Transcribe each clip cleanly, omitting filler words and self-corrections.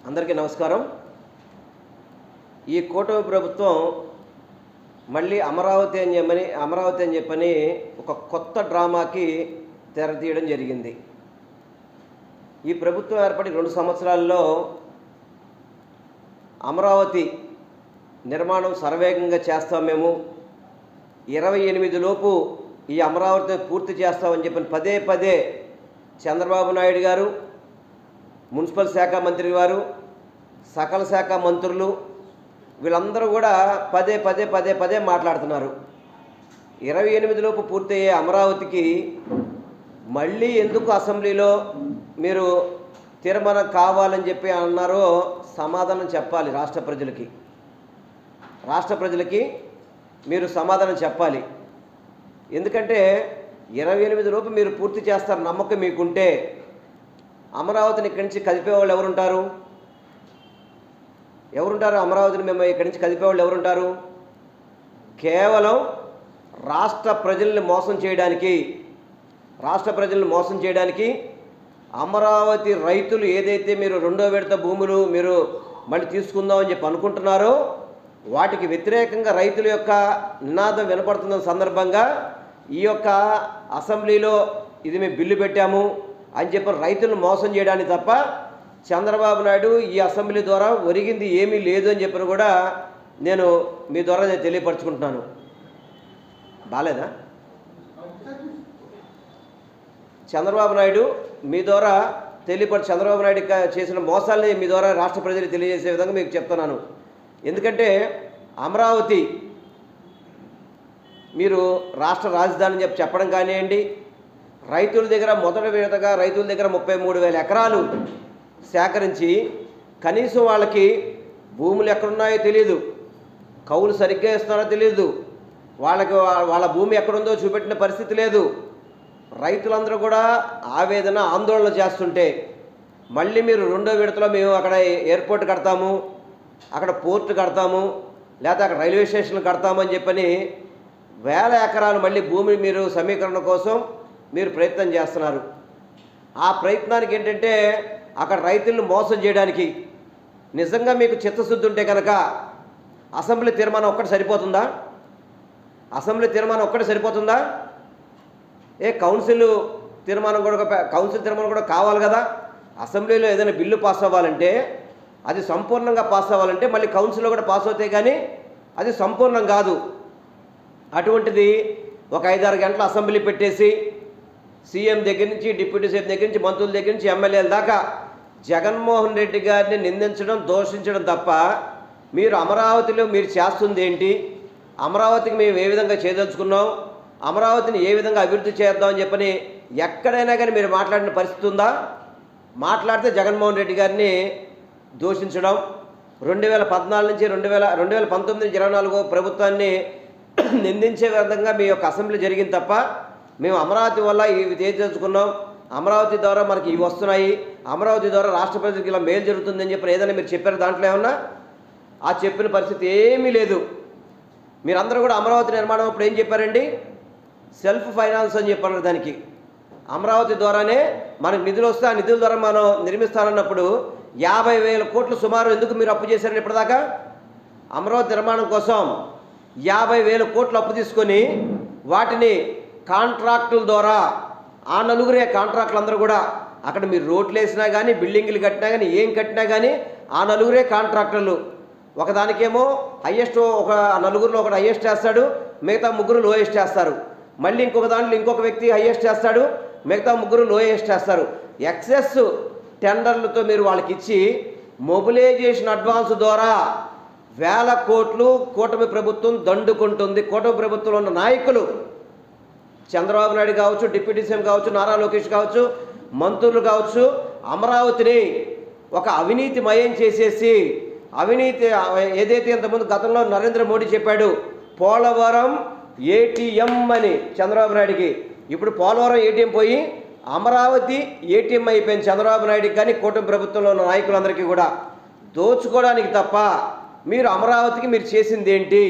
అందరికీ నమస్కారం. ఈ కూటమి ప్రభుత్వం మళ్ళీ అమరావతి అని చెప్పని ఒక కొత్త డ్రామాకి తెర తీయడం జరిగింది. ఈ ప్రభుత్వం ఏర్పడి 2 సంవత్సరాల్లో అమరావతి నిర్మాణం శరవేగంగా చేస్తాం, మేము 28 లోపు ఈ అమరావతిని పూర్తి చేస్తామని చెప్పని పదే పదే చంద్రబాబు నాయుడు గారు, మున్సిపల్ శాఖ మంత్రి గారు, సకల శాఖ మంత్రులు వీళ్ళందరూ కూడా పదే పదే మాట్లాడుతున్నారు. 28 లోపు పూర్తయ్యే అమరావతికి మళ్ళీ ఎందుకు అసెంబ్లీలో మీరు తీర్మానం కావాలని చెప్పి అన్నారో సమాధానం చెప్పాలి. రాష్ట్ర ప్రజలకి మీరు సమాధానం చెప్పాలి. ఎందుకంటే 28 లోపు మీరు పూర్తి చేస్తారు నమ్మకం మీకుంటే అమరావతిని ఇక్కడి నుంచి కదిపేవాళ్ళు ఎవరుంటారు? అమరావతిని మేము ఇక్కడి నుంచి కదిపేవాళ్ళు ఎవరుంటారు? కేవలం రాష్ట్ర ప్రజల్ని మోసం చేయడానికి అమరావతి రైతులు ఏదైతే మీరు 2వ విడత భూములు మీరు మళ్ళీ తీసుకుందామని చెప్పి అనుకుంటున్నారో వాటికి వ్యతిరేకంగా రైతుల యొక్క నినాదం వినపడుతున్న సందర్భంగా ఈ యొక్క అసెంబ్లీలో ఇది మేము బిల్లు పెట్టాము అని చెప్పి రైతులను మోసం చేయడానికి తప్ప చంద్రబాబు నాయుడు ఈ అసెంబ్లీ ద్వారా ఒరిగింది ఏమీ లేదు అని చెప్పని కూడా నేను మీ ద్వారా తెలియపరచుకుంటున్నాను. బాలేదా? చంద్రబాబు నాయుడు మీ ద్వారా చంద్రబాబు నాయుడు చేసిన మోసాలని మీ ద్వారా రాష్ట్ర ప్రజలకు తెలియజేసే విధంగా మీకు చెప్తున్నాను. ఎందుకంటే అమరావతి మీరు రాష్ట్ర రాజధాని చెప్పడం కానివ్వండి, రైతుల దగ్గర మొదటి విడతగా 33,000 ఎకరాలు సేకరించి కనీసం వాళ్ళకి భూములు ఎక్కడున్నాయో తెలియదు, కౌలు సరిగ్గా ఇస్తున్నారో తెలియదు, వాళ్ళ భూమి ఎక్కడుందో చూపెట్టిన పరిస్థితి లేదు. రైతులందరూ కూడా ఆందోళన చేస్తుంటే మళ్ళీ మీరు 2వ విడతలో మేము అక్కడ ఎయిర్పోర్ట్ కడతాము, అక్కడ పోర్ట్ కడతాము, లేకపోతే అక్కడ రైల్వే స్టేషన్లు కడతాము అని చెప్పని 1000 ఎకరాలు మళ్ళీ భూమి మీరు సమీకరణ కోసం మీరు ప్రయత్నం చేస్తున్నారు. ఆ ప్రయత్నానికి ఏంటంటే అక్కడ రైతులను మోసం చేయడానికి నిజంగా మీకు చిత్తశుద్ధి ఉంటే కనుక అసెంబ్లీ తీర్మానం ఒక్కటి సరిపోతుందా? కౌన్సిల్ తీర్మానం కూడా కావాలి కదా. అసెంబ్లీలో ఏదైనా బిల్లు పాస్ అవ్వాలంటే అది సంపూర్ణంగా పాస్ అవ్వాలంటే మళ్ళీ కౌన్సిల్లో కూడా పాస్ అవుతాయి, కానీ అది సంపూర్ణం కాదు. అటువంటిది ఒక 5-6 గంటల అసెంబ్లీ పెట్టేసి సీఎం దగ్గర నుంచి, డిప్యూటీ సీఎం దగ్గర నుంచి, మంత్రుల దగ్గర నుంచి, ఎమ్మెల్యేల దాకా జగన్మోహన్ రెడ్డి గారిని నిందించడం, దూషించడం తప్ప మీరు అమరావతిలో మీరు చేస్తుంది ఏంటి, అమరావతికి మేము ఏ విధంగా చేయదలుచుకున్నాం, అమరావతిని ఏ విధంగా అభివృద్ధి చేద్దామని చెప్పని ఎక్కడైనా కానీ మీరు మాట్లాడిన పరిస్థితి ఉందా? మాట్లాడితే జగన్మోహన్ రెడ్డి గారిని దూషించడం, 2014 నుంచి 2019 నుంచి 24 ప్రభుత్వాన్ని నిందించే విధంగా మీ యొక్క అసెంబ్లీ జరిగింది తప్ప మేము అమరావతి వల్ల ఇవి తెలుసుకున్నాం, అమరావతి ద్వారా మనకి ఇవి వస్తున్నాయి, అమరావతి ద్వారా రాష్ట్ర ప్రజలకు ఇలా మేలు జరుగుతుందని చెప్పి ఏదైనా మీరు చెప్పారు దాంట్లో ఏమన్నా? ఆ చెప్పిన పరిస్థితి ఏమీ లేదు. మీరందరూ కూడా అమరావతి నిర్మాణం అప్పుడు ఏం చెప్పారండి? సెల్ఫ్ ఫైనాన్స్ అని చెప్పారు. దానికి అమరావతి ద్వారానే మనకు నిధులు వస్తే ఆ నిధుల ద్వారా మనం నిర్మిస్తానన్నప్పుడు 50,000 కోట్లు సుమారు ఎందుకు మీరు అప్పు చేశారండి ఇప్పటిదాకా? అమరావతి నిర్మాణం కోసం 50,000 కోట్లు అప్పు తీసుకొని వాటిని కాంట్రాక్టుల ద్వారా ఆ నలుగురే కాంట్రాక్టులు అందరూ కూడా అక్కడ మీరు రోడ్లు వేసినా కానీ, బిల్డింగ్లు కట్టినా కానీ, ఏం కట్టినా కానీ ఆ నలుగురే కాంట్రాక్టర్లు. ఒకదానికేమో హయ్యెస్ట్, ఒక నలుగురిలో ఒకటి హయ్యెస్ట్ చేస్తాడు, మిగతా 3 లోయెస్ట్ చేస్తారు. మళ్ళీ ఇంకొక దాంట్లో ఇంకొక వ్యక్తి హయ్యెస్ట్ చేస్తాడు, మిగతా 3 లోయెస్ట్ చేస్తారు. ఎక్సెస్ టెండర్లతో మీరు వాళ్ళకి ఇచ్చి మొబిలైజేషన్ అడ్వాన్స్ ద్వారా 1000 కోట్లు కూటమి ప్రభుత్వం దండుకుంటుంది. కూటమి ప్రభుత్వంలో ఉన్న నాయకులు చంద్రబాబు నాయుడు కావచ్చు, డిప్యూటీ సీఎం కావచ్చు, నారా లోకేష్ కావచ్చు, మంత్రులు కావచ్చు, అమరావతిని ఒక అవినీతిమయం చేసేసి ఏదైతే ఇంతకుముందు గతంలో నరేంద్ర మోడీ చెప్పాడు పోలవరం ఏటీఎం అని చంద్రబాబు నాయుడికి, ఇప్పుడు పోలవరం ఏటీఎం పోయి అమరావతి ఏటీఎం అయిపోయింది చంద్రబాబు నాయుడికి. కానీ కూటమి ప్రభుత్వంలో ఉన్న నాయకులందరికీ కూడా దోచుకోవడానికి తప్ప మీరు అమరావతికి మీరు చేసింది ఏంటి?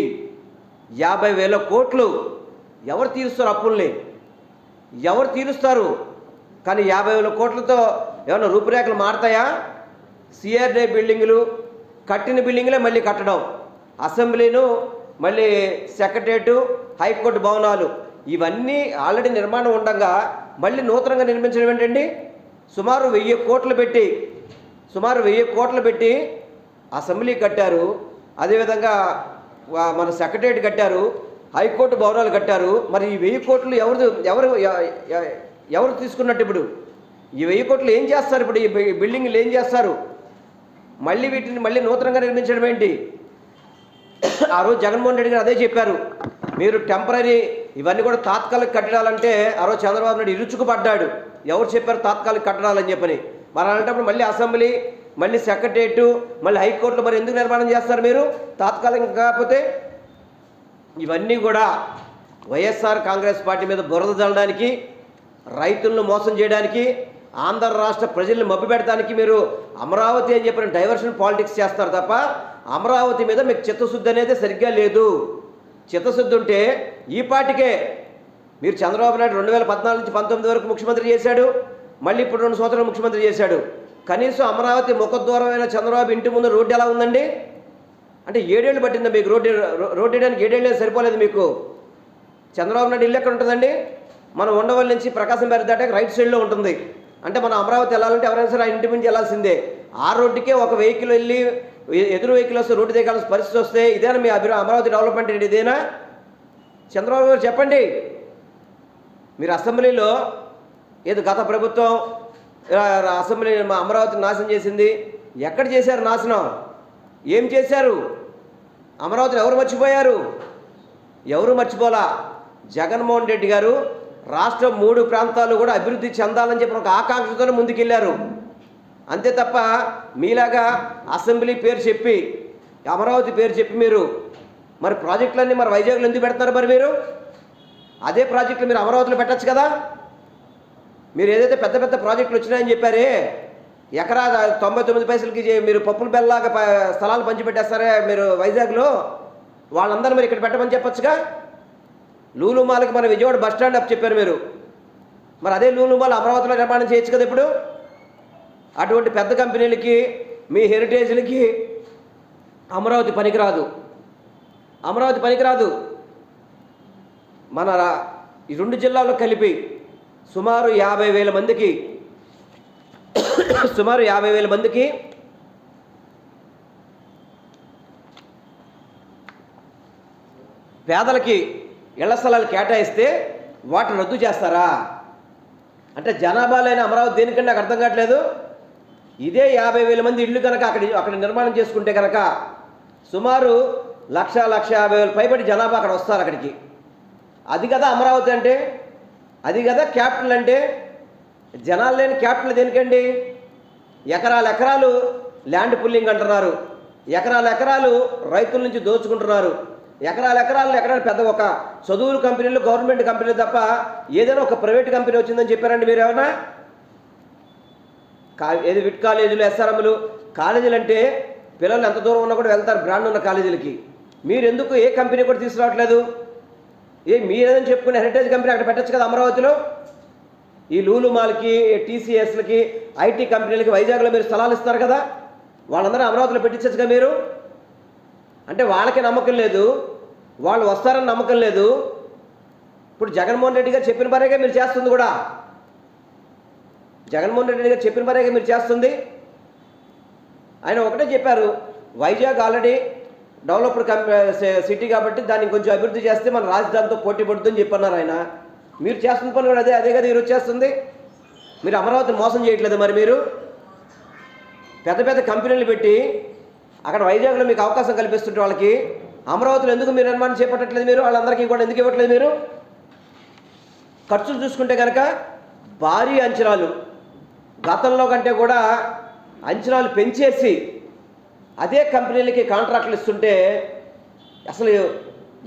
50,000 కోట్లు ఎవరు తీరుస్తారు? అప్పుల్ని ఎవరు తీరుస్తారు? కానీ 50,000 కోట్లతో ఏమైనా రూపురేఖలు మారుతాయా? సిఆర్డీ బిల్డింగులు, కట్టిన బిల్డింగులే మళ్ళీ కట్టడం, అసెంబ్లీను, మళ్ళీ సెక్రటరియట్, హైకోర్టు భవనాలు ఇవన్నీ ఆల్రెడీ నిర్మాణం ఉండగా మళ్ళీ నూతనంగా నిర్మించడం ఏంటండి? సుమారు 1000 కోట్లు పెట్టి అసెంబ్లీ కట్టారు, అదేవిధంగా మన సెక్రటరియట్ కట్టారు, హైకోర్టు భవనాలు కట్టారు. మరి ఈ 1000 కోట్లు ఎవరు తీసుకున్నట్టు? ఇప్పుడు ఈ 1000 కోట్లు ఏం చేస్తారు? ఇప్పుడు ఈ బిల్డింగ్లు ఏం చేస్తారు? మళ్ళీ వీటిని మళ్ళీ నూతనంగా నిర్మించడం ఏంటి? ఆ రోజు జగన్మోహన్ రెడ్డి గారు అదే చెప్పారు, మీరు టెంపరీ ఇవన్నీ కూడా తాత్కాలిక కట్టడాలంటే ఆ రోజు చంద్రబాబు నాయుడు ఇరుచుకుపడ్డాడు. ఎవరు చెప్పారు తాత్కాలిక కట్టడాలని చెప్పని? మరి అలాంటప్పుడు మళ్ళీ అసెంబ్లీ, మళ్ళీ సెక్రటరియట్, మళ్ళీ హైకోర్టులు మరి ఎందుకు నిర్మాణం చేస్తారు మీరు తాత్కాలికం కాకపోతే? ఇవన్నీ కూడా వైఎస్ఆర్ కాంగ్రెస్ పార్టీ మీద బురద జల్లడానికి, రైతులను మోసం చేయడానికి, ఆంధ్ర రాష్ట్ర ప్రజల్ని మభ్యపెట్టడానికి మీరు అమరావతి అని చెప్పిన డైవర్షన్ పాలిటిక్స్ చేస్తారు తప్ప అమరావతి మీద మీకు చిత్తశుద్ధి అనేది సరిగ్గా లేదు. చిత్తశుద్ధి ఉంటే ఈ పార్టీకే మీరు చంద్రబాబు నాయుడు 2014 నుంచి 19 వరకు ముఖ్యమంత్రి చేశాడు, మళ్ళీ ఇప్పుడు 2 సంవత్సరాలు ముఖ్యమంత్రి చేశాడు. కనీసం అమరావతి ముఖద్వారమైన చంద్రబాబు ఇంటి ముందు రోడ్డు ఎలా ఉందండి? అంటే 7 ఏళ్ళు పట్టిందా మీకు రోడ్డు వేయడానికి? 7 ఏళ్ళు సరిపోలేదు మీకు. చంద్రబాబు నాయుడు ఇల్లు ఎక్కడ ఉంటుందండి? మనం ఉండవల్లి నుంచి ప్రకాశం బ్యారేజ్ దాటాక రైట్ సైడ్లో ఉంటుంది. అంటే మనం అమరావతి వెళ్ళాలంటే ఎవరైనా సరే ఆ ఇంటి నుంచి వెళ్ళాల్సిందే. ఆ రోడ్డుకే ఒక వెహికల్ వెళ్ళి ఎదురు వెహికల్ వస్తే రోడ్డు దిగాల్సిన పరిస్థితి వస్తే ఇదేనా మీ అమరావతి డెవలప్మెంట్ ఏంటి? ఇదేనా? చంద్రబాబు గారు చెప్పండి. మీరు అసెంబ్లీలో ఏదో గత ప్రభుత్వం అసెంబ్లీ అమరావతిని నాశనం చేసింది, ఎక్కడ చేశారు నాశనం? ఏం చేశారు? అమరావతిని ఎవరు మర్చిపోయారు? ఎవరు మర్చిపోలా. జగన్మోహన్ రెడ్డి గారు రాష్ట్రం 3 ప్రాంతాలు కూడా అభివృద్ధి చెందాలని చెప్పి ఒక ఆకాంక్షతోనే ముందుకెళ్ళారు. అంతే తప్ప మీలాగా అసెంబ్లీ పేరు చెప్పి, అమరావతి పేరు చెప్పి మీరు మరి ప్రాజెక్టులన్నీ మరి వైజాగ్లో ఎందుకు పెడతారు? మరి మీరు అదే ప్రాజెక్టులు మీరు అమరావతిలో పెట్టచ్చు కదా. మీరు ఏదైతే పెద్ద పెద్ద ప్రాజెక్టులు వచ్చినాయని చెప్పారే, ఎకరా 99 పైసలకి మీరు పప్పుల బెల్లాగా స్థలాలు పంచిపెట్టేస్తారే మీరు వైజాగ్లో, వాళ్ళందరూ మీరు ఇక్కడ పెట్టమని చెప్పొచ్చుగా. లూలు మాల్కి మన విజయవాడ బస్ స్టాండ్ అప్ చెప్పారు మీరు, మరి అదే లూలు మాల్ అమరావతిలో నిర్మాణం చేయొచ్చు కదా. ఇప్పుడు అటువంటి పెద్ద కంపెనీలకి, మీ హెరిటేజ్లకి అమరావతి పనికిరాదు. అమరావతి పనికిరాదు. మన ఈ 2 జిల్లాల్లో కలిపి సుమారు 50,000 మందికి పేదలకి ఇళ్ల స్థలాలు కేటాయిస్తే వాటిని రద్దు చేస్తారా? అంటే జనాభా లేని అమరావతి దేనికంటే నాకు అర్థం కావట్లేదు. ఇదే 50,000 మంది ఇళ్ళు కనుక అక్కడ నిర్మాణం చేసుకుంటే కనుక సుమారు 1,50,000 పైబడి జనాభా అక్కడ వస్తారు అక్కడికి. అది కదా అమరావతి అంటే, అది కదా క్యాపిటల్ అంటే. జనాలు లేని క్యాపిటల్ దేనికండి? ఎకరాలు ల్యాండ్ పుల్లింగ్ అంటున్నారు, ఎకరాలు రైతుల నుంచి దోచుకుంటున్నారు, ఎకరాలు ఎకరాలు పెద్ద ఒక చదువుల కంపెనీలు, గవర్నమెంట్ కంపెనీలు తప్ప ఏదైనా ఒక ప్రైవేట్ కంపెనీ వచ్చిందని చెప్పారండి మీరు ఏమన్నా? ఏది విట్ కాలేజీలు, ఎస్ఆర్ఎంలు కాలేజీలు అంటే పిల్లలు ఎంత దూరం ఉన్నా కూడా వెళ్తారు బ్రాండ్ ఉన్న కాలేజీలకి. మీరు ఎందుకు ఏ కంపెనీ కూడా తీసుకురావట్లేదు? మీరేదని చెప్పుకునే హెరిటేజ్ కంపెనీ అక్కడ పెట్టచ్చు కదా అమరావతిలో. ఈ లూలు మాల్కి, టీసీఎస్లకి, ఐటీ కంపెనీలకి వైజాగ్లో మీరు స్థలాలు ఇస్తారు కదా, వాళ్ళందరూ అమరావతిలో పెట్టించచ్చుగా మీరు. అంటే వాళ్ళకి నమ్మకం లేదు, వాళ్ళు వస్తారని నమ్మకం లేదు. ఇప్పుడు జగన్మోహన్ రెడ్డి గారు చెప్పిన పనేగా మీరు చేస్తుంది కూడా. జగన్మోహన్ రెడ్డి గారు చెప్పిన పనేగా మీరు చేస్తుంది. ఆయన ఒకటే చెప్పారు, వైజాగ్ ఆల్రెడీ డెవలప్డ్ సిటీ కాబట్టి దాన్ని కొంచెం అభివృద్ధి చేస్తే మన రాజధానితో పోటీ పడుతుందని చెప్పన్నారు ఆయన. మీరు చేస్తున్న పని కూడా అదే కదా ఈరోజు చేస్తుంది. మీరు అమరావతిని మోసం చేయట్లేదు. మరి మీరు పెద్ద పెద్ద కంపెనీలు పెట్టి అక్కడ వైజాగ్లో మీకు అవకాశం కల్పిస్తుంటే వాళ్ళకి అమరావతిలో ఎందుకు మీరు నిర్మాణం చేపట్టట్లేదు? మీరు వాళ్ళందరికీ కూడా ఎందుకు ఇవ్వట్లేదు? మీరు ఖర్చులు చూసుకుంటే కనుక భారీ అంచనాలు, గతంలో కంటే కూడా అంచనాలు పెంచేసి అదే కంపెనీలకి కాంట్రాక్టులు ఇస్తుంటే అసలు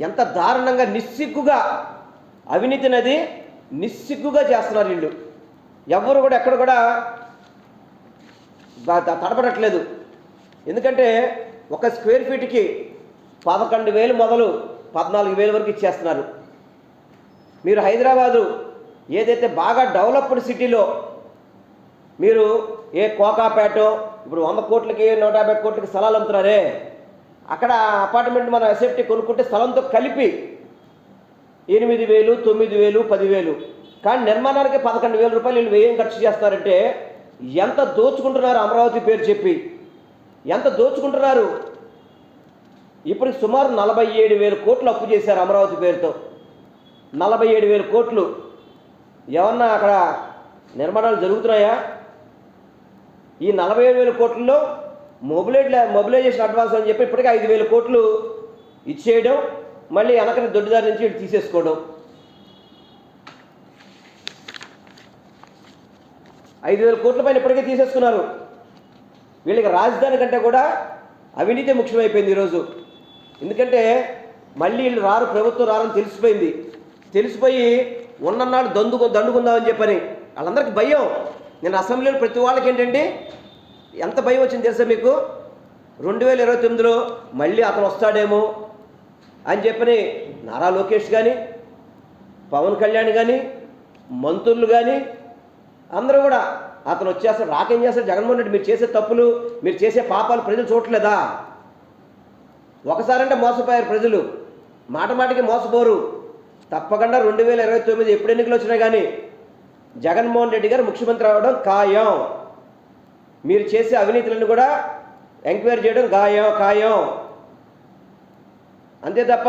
ఎంత దారుణంగా నిస్సిగ్గుగా అవినీతి నది నిస్సిగ్గుగా చేస్తున్నారు వీళ్ళు. ఎవరు కూడా ఎక్కడ కూడా తడపడట్లేదు. ఎందుకంటే ఒక స్క్వేర్ ఫీట్కి 11,000 మొదలు 14,000 వరకు ఇచ్చేస్తున్నారు. మీరు హైదరాబాదు ఏదైతే బాగా డెవలప్డ్ సిటీలో మీరు ఏ కోకాపేటో ఇప్పుడు 100 కోట్లకి 150 కోట్లకి స్థలాలు అమ్ముతున్నారే, అక్కడ అపార్ట్మెంట్ మనం ఎస్ఎఫ్టీ కొనుక్కుంటే స్థలంతో కలిపి 8,000, 9,000, 10,000, కానీ నిర్మాణానికి 11,000 రూపాయలు వీళ్ళు వ్యయం ఖర్చు చేస్తారంటే ఎంత దోచుకుంటున్నారు అమరావతి పేరు చెప్పి, ఎంత దోచుకుంటున్నారు. ఇప్పుడు సుమారు 47,000 కోట్లు అప్పు చేశారు అమరావతి పేరుతో. 47,000 కోట్లు. ఏమన్నా అక్కడ నిర్మాణాలు జరుగుతున్నాయా? ఈ 47,000 కోట్లలో మొబిలైజేషన్ అడ్వాన్స్ అని చెప్పి ఇప్పటికే 5,000 కోట్లు ఇచ్చేయడం, మళ్ళీ వెనకని దొడ్డిదారి నుంచి వీళ్ళు తీసేసుకోవడం. 5,000 కోట్ల పైన ఇప్పటికే తీసేసుకున్నారు. వీళ్ళకి రాజధాని కంటే కూడా అవినీతి ముఖ్యమైపోయింది ఈరోజు. ఎందుకంటే మళ్ళీ వీళ్ళు రారు, ప్రభుత్వం రారని తెలిసిపోయి ఉన్నన్నాళ్ళు దండుకుందామని చెప్పని వాళ్ళందరికీ భయం. నేను అసెంబ్లీలో ప్రతి వాళ్ళకి ఏంటంటే ఎంత భయం వచ్చింది తెలుసా మీకు? 2029లో మళ్ళీ అతను వస్తాడేమో అని చెప్పని నారా లోకేష్ కానీ, పవన్ కళ్యాణ్ కానీ, మంత్రులు కానీ అందరూ కూడా అతను వచ్చేస్తాడు, రాకేం చేస్తాడు జగన్మోహన్ రెడ్డి, మీరు చేసే తప్పులు, మీరు చేసే పాపాలు ప్రజలు చూడట్లేదా? ఒకసారంటే మోసపోయారు ప్రజలు, మాటికి మోసపోరు. తప్పకుండా 2029 ఎప్పుడు ఎన్నికలు వచ్చినా కానీ జగన్మోహన్ రెడ్డి గారు ముఖ్యమంత్రి అవ్వడం ఖాయం. మీరు చేసే అవినీతులను కూడా ఎంక్వైరీ చేయడం ఖాయం. అంతే తప్ప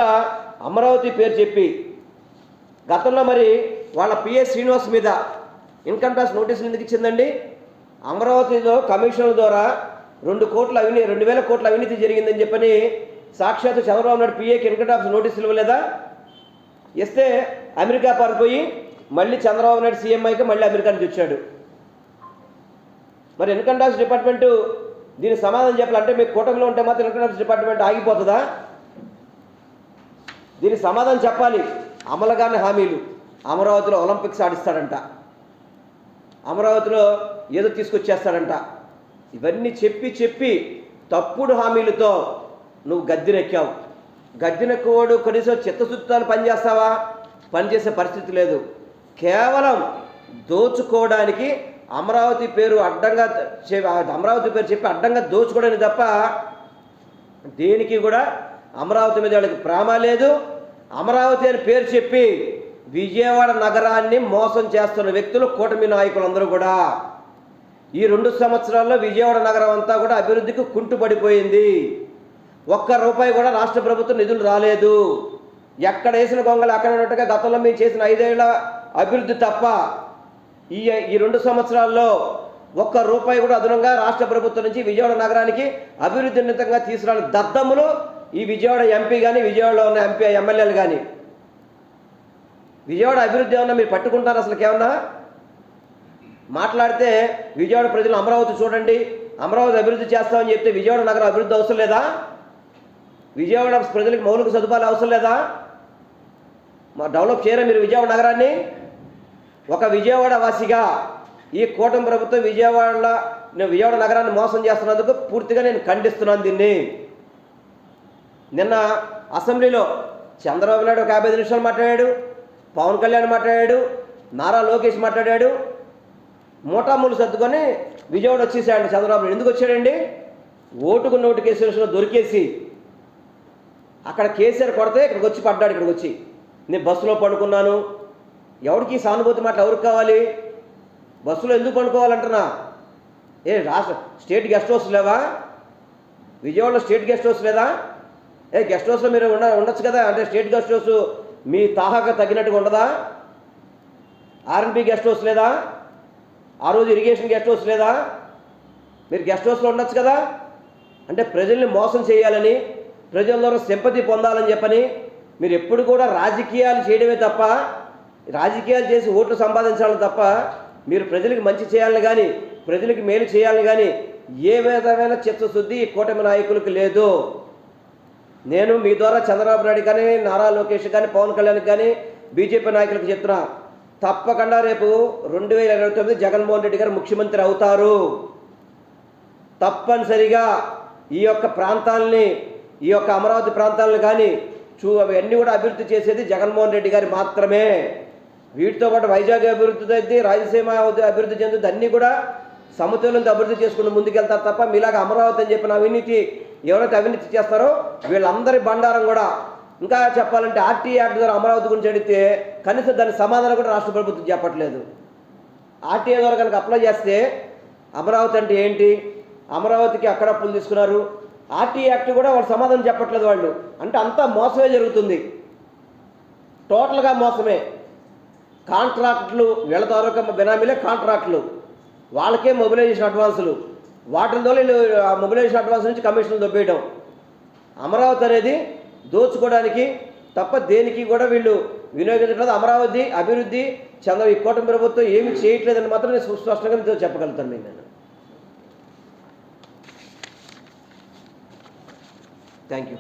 అమరావతి పేరు చెప్పి గతంలో మరి వాళ్ళ పిఎస్ శ్రీనివాస్ మీద ఇన్కమ్ ట్యాక్స్ నోటీసులు ఎందుకు ఇచ్చిందండి? అమరావతిలో కమిషన్ల ద్వారా 2,000 కోట్ల అవినీతి జరిగిందని చెప్పని సాక్షాత్తు చంద్రబాబు నాయుడు పిఏకి ఇన్కమ్ ట్యాక్స్ నోటీసులు ఇవ్వలేదా? ఇస్తే అమెరికా పారిపోయి మళ్ళీ చంద్రబాబు నాయుడు సీఎంఐకి మళ్ళీ అమెరికా నుంచి వచ్చాడు. మరి ఇన్కమ్ ట్యాక్స్ డిపార్ట్మెంటు దీనికి సమాధానం చెప్పాలంటే మీకు కూటమిలో ఉంటే మాత్రం ఇన్కమ్ ట్యాక్స్ డిపార్ట్మెంట్ ఆగిపోతుందా? దీనికి సమాధానం చెప్పాలి. అమలుగానే హామీలు, అమరావతిలో ఒలింపిక్స్ ఆడిస్తాడంట, అమరావతిలో ఏదో తీసుకొచ్చేస్తాడంట, ఇవన్నీ చెప్పి తప్పుడు హామీలతో నువ్వు గద్దెనెక్కావు. గద్దెనెక్కువాడు కనీసం చిత్తశుద్ధితో పనిచేస్తావా? పనిచేసే పరిస్థితి లేదు. కేవలం దోచుకోవడానికి అమరావతి పేరు చెప్పి అడ్డంగా దోచుకోవడానికి తప్ప దేనికి కూడా అమరావతి మీద వాళ్ళకి ప్రేమ లేదు. అమరావతి అని పేరు చెప్పి విజయవాడ నగరాన్ని మోసం చేస్తున్న వ్యక్తులు కూటమి నాయకులందరూ కూడా. ఈ 2 సంవత్సరాల్లో విజయవాడ నగరం అంతా కూడా అభివృద్ధికి కుంటుపడిపోయింది. ₹1 కూడా రాష్ట్ర ప్రభుత్వం నిధులు రాలేదు. ఎక్కడ వేసిన గొంగలు అక్కడ ఉన్నట్టుగా గతంలో మేము చేసిన 5 ఏళ్ల అభివృద్ధి తప్ప ఈ 2 సంవత్సరాల్లో ₹1 కూడా అదనంగా రాష్ట్ర ప్రభుత్వం నుంచి విజయవాడ నగరానికి అభివృద్ధి నిమిత్తంగా తీసుకురాని దద్దమ్ములు ఈ విజయవాడ ఎంపీ కానీ, విజయవాడలో ఉన్న ఎమ్మెల్యేలు కానీ. విజయవాడ అభివృద్ధి ఏమన్నా మీరు పట్టుకుంటారు? అసలు ఏమన్నా మాట్లాడితే విజయవాడ ప్రజలు అమరావతి చూడండి, అమరావతి అభివృద్ధి చేస్తామని చెప్తే విజయవాడ నగరం అభివృద్ధి అవసరం లేదా? విజయవాడ ప్రజలకు మౌలిక సదుపాయాలు అవసరం లేదా? డెవలప్ చేయరా మీరు విజయవాడ నగరాన్ని? ఒక విజయవాడ వాసిగా ఈ కూటమి ప్రభుత్వం విజయవాడ నగరాన్ని మోసం చేస్తున్నందుకు పూర్తిగా నేను ఖండిస్తున్నాను దీన్ని. నిన్న అసెంబ్లీలో చంద్రబాబు నాయుడు ఒక 55 నిమిషాలు మాట్లాడాడు, పవన్ కళ్యాణ్ మాట్లాడాడు, నారా లోకేష్ మాట్లాడాడు. మూటామూలు సర్దుకొని విజయవాడ వచ్చేసాడు చంద్రబాబు నాయుడు. ఎందుకు వచ్చాడండి? ఓటుకు నోటు కేసులో దొరికేసి అక్కడ కేసీఆర్ కొడితే ఇక్కడికి వచ్చి పడ్డాడు. ఇక్కడికి వచ్చి నేను బస్సులో పడుకున్నాను. ఎవరికి సానుభూతి మాటలు ఎవరికి కావాలి? బస్సులో ఎందుకు పడుకోవాలంటున్నా? స్టేట్ గెస్ట్ హౌస్ లేవా? విజయవాడలో స్టేట్ గెస్ట్ హౌస్ లేదా? గెస్ట్ హౌస్లో మీరు ఉండొచ్చు కదా. అంటే స్టేట్ గెస్ట్ హౌస్ మీ తాహాగా తగినట్టుగా ఉండదా? ఆర్ఎన్బి గెస్ట్ హౌస్ లేదా? ఆ రోజు ఇరిగేషన్ గెస్ట్ హౌస్ లేదా? మీరు గెస్ట్ హౌస్లో ఉండొచ్చు కదా. అంటే ప్రజల్ని మోసం చేయాలని, ప్రజల ద్వారా సింపతి పొందాలని చెప్పని మీరు ఎప్పుడు కూడా రాజకీయాలు చేయడమే తప్ప, రాజకీయాలు చేసి ఓట్లు సంపాదించాలని తప్ప మీరు ప్రజలకు మంచి చేయాలని కానీ, ప్రజలకు మేలు చేయాలని కానీ ఏ విధమైన చిత్తశుద్ధి ఈ కూటమి నాయకులకు లేదు. నేను మీ ద్వారా చంద్రబాబు నాయుడు కానీ, నారా లోకేష్ కానీ, పవన్ కళ్యాణ్ కానీ, బీజేపీ నాయకులకు చెప్తున్నా, తప్పకుండా రేపు 2029 జగన్మోహన్ రెడ్డి గారు ముఖ్యమంత్రి అవుతారు. తప్పనిసరిగా ఈ యొక్క ప్రాంతాలని, ఈ యొక్క అమరావతి ప్రాంతాలను కానీ అవన్నీ కూడా అభివృద్ధి చేసేది జగన్మోహన్ రెడ్డి గారు మాత్రమే. వీటితో పాటు వైజాగ్ అభివృద్ధి అయితే, రాయలసీమ అభివృద్ధి చెందుతుంది, అన్నీ కూడా సమతుల్యంతో అభివృద్ధి చేసుకుని ముందుకెళ్తారు తప్ప మీలాగా అమరావతి అని చెప్పిన అవినీతి ఎవరైతే అవినీతి చేస్తారో వీళ్ళందరి బండారం కూడా. ఇంకా చెప్పాలంటే ఆర్టీ యాక్ట్ ద్వారా అమరావతి గురించి అడిగితే కనీసం దాని సమాధానం కూడా రాష్ట్ర ప్రభుత్వం చెప్పట్లేదు. ఆర్టీఐ ద్వారా కనుక అప్లై చేస్తే అమరావతి అంటే ఏంటి, అమరావతికి అక్కడ అప్పులు తీసుకున్నారు, ఆర్టీ యాక్ట్ కూడా వాళ్ళు సమాధానం చెప్పట్లేదు వాళ్ళు. అంటే అంతా మోసమే జరుగుతుంది, టోటల్గా మోసమే. కాంట్రాక్టులు వీళ్ళ తాలూకా బెనామీలే కాంట్రాక్టులు, వాళ్ళకే మొబిలైజేషన్ అడ్వాన్సులు, వాటి ద్వారా వీళ్ళు మొబిలైజేషన్ అడ్వాన్స్ నుంచి కమిషన్లు దొబ్బేయడం. అమరావతి అనేది దోచుకోవడానికి తప్ప దేనికి కూడా వీళ్ళు వినియోగించట్లేదు. అమరావతి అభివృద్ధి ఈ కూటమి ప్రభుత్వం ఏమి చేయట్లేదని మాత్రం నేను స్పష్టంగా మీతో చెప్పగలుగుతాను. నేను థ్యాంక్ యూ.